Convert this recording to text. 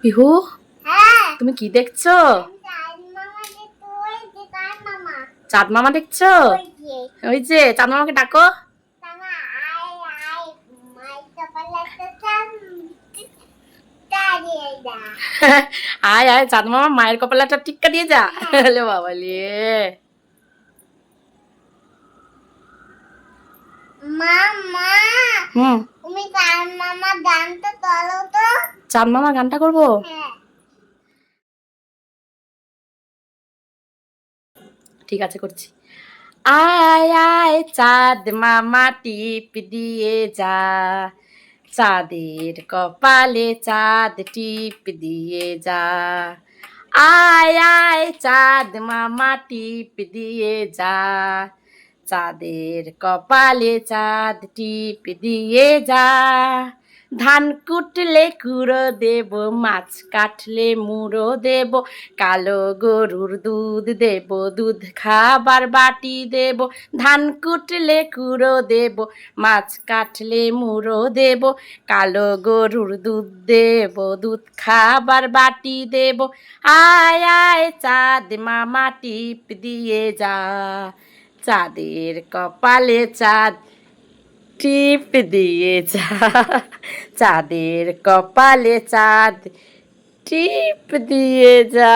পিহু, তুমি কি দেখছো? চাঁদ মামা দেখছো? ওই যে চাঁদ মামাকে ডাকো। আয় আয়, চাঁদ মামা মায়ের কপালে একটা টিক্কা দিয়ে যা। হ্যালো বাবা লিয়ে। মামা, তুমি চাঁদ মামা গানটা তোলো তো। চাঁদ মামা গানটা করবো? ঠিক আছে, করছি। আয় আয় চাঁদ মামা টিপ দিয়ে যা, চাঁদের কপালে চাঁদ টিপ দিয়ে যা। আয় আয় চাঁদ মামা টিপ দিয়ে যা, চাঁদের কপালে চাঁদ টিপ দিয়ে যা। ধান কুটলে কুড়ো দেব, মাছ কাটলে মুড়ো দেব, কালো গরুর দুধ দেব, দুধ খাবার বাটি দেব। ধান কুটলে কুড়ো দেব, মাছ কাটলে মুড়ো দেব, কালো গরুর দুধ দেব, দুধ খাবার বাটি দেব। আয় আয় চাঁদ মামা টিপ দিয়ে যা, চাঁদের কপালে চাঁদ টিপ দিয়ে যা, চাঁদের কপালে চাঁদ টিপ দিয়ে যা।